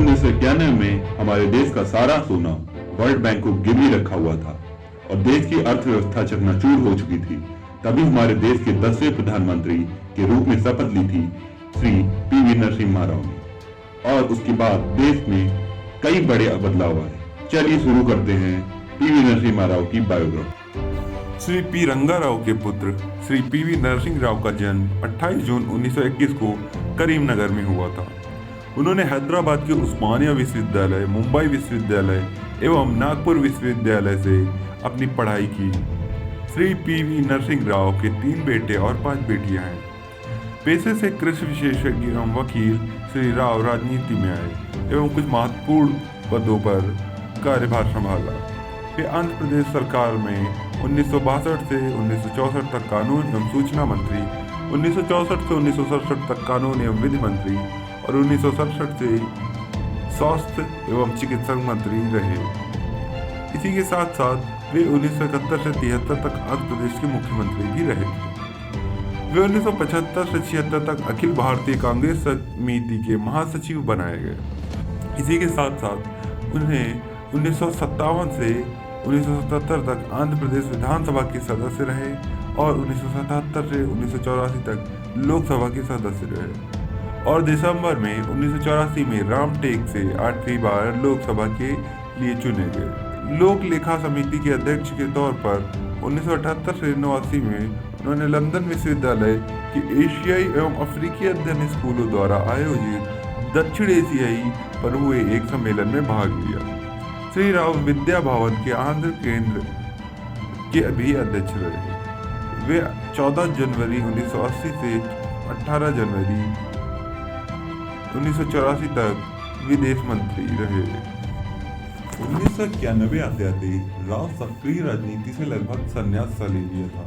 1991 में हमारे देश का सारा सोना वर्ल्ड बैंक को गिरवी रखा हुआ था और देश की अर्थव्यवस्था चकनाचूर हो चुकी थी। तभी हमारे देश के 10वें प्रधानमंत्री के रूप में शपथ ली थी श्री पी.वी. नरसिम्हा राव ने, और उसके बाद देश में कई बड़े बदलाव आए। चलिए शुरू करते हैं पी.वी. नरसिम्हा राव की बायोग्राफी। श्री पी. रंगा राव के पुत्र श्री पी.वी. नरसिंह राव का जन्म 28 जून 1921 को करीमनगर में हुआ था। उन्होंने हैदराबाद के उस्मानिया विश्वविद्यालय, मुंबई विश्वविद्यालय एवं नागपुर विश्वविद्यालय से अपनी पढ़ाई की। श्री पी.वी. नरसिंह राव के 3 बेटे और 5 बेटियां हैं। पेशे से कृषि विशेषज्ञ एवं वकील श्री राव राजनीति में आए एवं कुछ महत्वपूर्ण पदों पर कार्यभार संभाला। वे आंध्र प्रदेश सरकार में 1962 से 1964 तक कानून एवं सूचना मंत्री, 1964 से 1967 तक कानून एवं विधि मंत्री और 1967 से स्वास्थ्य एवं चिकित्सा मंत्री रहे। इसी के साथ साथ वे 1971 से 73 तक आंध्र प्रदेश के मुख्यमंत्री भी रहे। वे 1975 से 76 तक अखिल भारतीय कांग्रेस समिति के महासचिव बनाए गए। इसी के साथ साथ उन्हें 1957 से 1977 तक आंध्र प्रदेश विधानसभा के सदस्य रहे और 1977 से 1984 तक लोकसभा के सदस्य रहे और दिसंबर में 1984 में रामटेक से 8वीं बार लोकसभा के लिए चुने गए। लोक लेखा समिति के अध्यक्ष के तौर पर 1978 से 89 में उन्होंने लंदन विश्वविद्यालय के एशियाई एवं अफ्रीकी अध्ययन स्कूलों द्वारा आयोजित दक्षिण एशियाई पर हुए एक सम्मेलन में भाग लिया। श्री राव विद्या भवन के आंध्र केंद्र के भी अध्यक्ष रहे। वे 14 जनवरी 1980 से 18 जनवरी 1984 तक विदेश मंत्री रहे। 1991 आते राव सक्रिय राजनीति से लगभग संन्यास ले लिया था,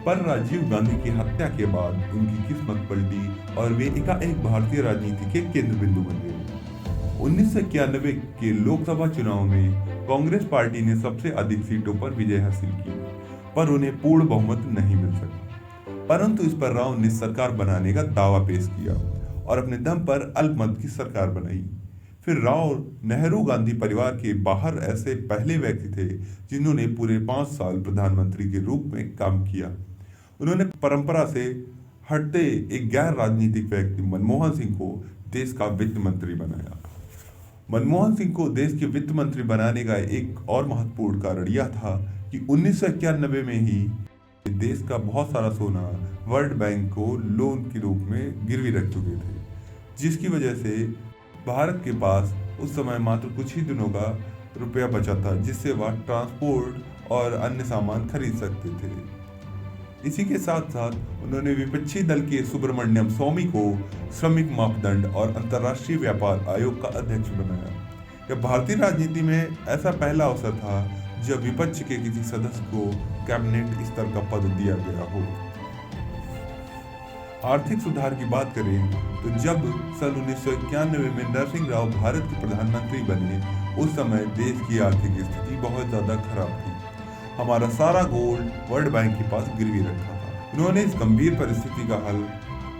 पर राजीव गांधी की हत्या के बाद उनकी किस्मत पलटी और वे एकाएक भारतीय राजनीति के केंद्र बिंदु बन गए। 1991 के लोकसभा चुनाव में कांग्रेस पार्टी ने सबसे अधिक सीटों पर विजय हासिल की, पर उन्हें पूर्ण बहुमत नहीं मिल सका। परंतु इस पर राव ने सरकार बनाने का दावा पेश किया और अपने दम पर अल्पमत की सरकार बनाई। फिर राव नेहरू गांधी परिवार के बाहर ऐसे पहले व्यक्ति थे जिन्होंने पूरे 5 साल प्रधानमंत्री के रूप में काम किया। उन्होंने परंपरा से हटते एक गैर राजनीतिक व्यक्ति मनमोहन सिंह को देश का वित्त मंत्री बनाया। मनमोहन सिंह को देश के वित्त मंत्री बनाने का एक और महत्वपूर्ण कारण यह था कि 1991 में ही देश का बहुत सारा सोना वर्ल्ड बैंक को लोन के रूप में गिरवी रख चुके थे, जिसकी वजह से भारत के पास उस समय मात्र कुछ ही दिनों का रुपया बचा था जिससे वह ट्रांसपोर्ट और अन्य सामान खरीद सकते थे। इसी के साथ साथ उन्होंने विपक्षी दल के सुब्रमण्यम स्वामी को श्रमिक मापदंड और अंतर्राष्ट्रीय व्यापार आयोग का अध्यक्ष बनाया। यह भारतीय राजनीति में ऐसा पहला अवसर था जब विपक्ष के किसी सदस्य को कैबिनेट स्तर का पद दिया गया हो। आर्थिक सुधार की बात करें तो जब सन 1991 में नरसिंह राव भारत के प्रधानमंत्री बने, उस समय देश की आर्थिक स्थिति बहुत ज्यादा खराब थी। हमारा सारा गोल्ड वर्ल्ड बैंक के पास गिरवी रखा था। उन्होंने इस गंभीर परिस्थिति का हल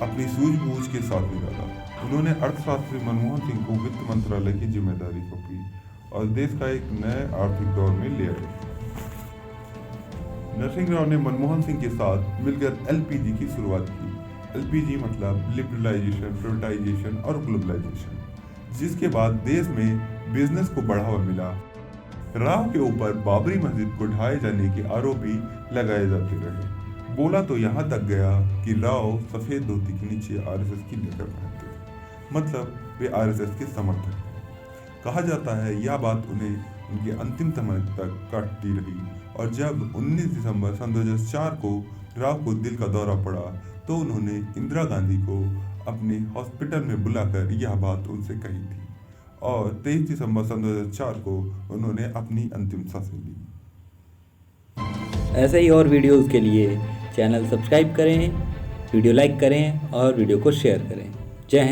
अपनी सूझबूझ के साथ निकाला। उन्होंने अर्थशास्त्री मनमोहन सिंह को वित्त मंत्रालय की जिम्मेदारी सौंपी और देश का एक नए आर्थिक दौर में ले आए। नरसिंह राव ने मनमोहन सिंह के साथ मिलकर LPG की शुरुआत की। LPG मतलब लिबरलाइजेशन, प्राइवेटाइजेशन और ग्लोबलाइजेशन, जिसके बाद देश में बिजनेस को बढ़ावा मिला। राव के ऊपर बाबरी मस्जिद को ढाए जाने के आरोप भी लगाए जाते रहे। बोला तो यहाँ तक गया कि राव सफेद धोती के नीचे RSS की निकर पहनते थे, मतलब वे RSS के समर्थक थे। कहा जाता है यह बात उन्हें उनके अंतिम समय तक काटती रही और जब 19 दिसंबर सन 2004 को राव को दिल का दौरा पड़ा तो उन्होंने इंदिरा गांधी को अपने हॉस्पिटल में बुलाकर यह बात उनसे कही थी और 23 दिसंबर सन 2004 को उन्होंने अपनी अंतिम सांसें ली। ऐसे ही और वीडियोज़ के लिए चैनल सब्सक्राइब करें, वीडियो लाइक करें और वीडियो को शेयर करें।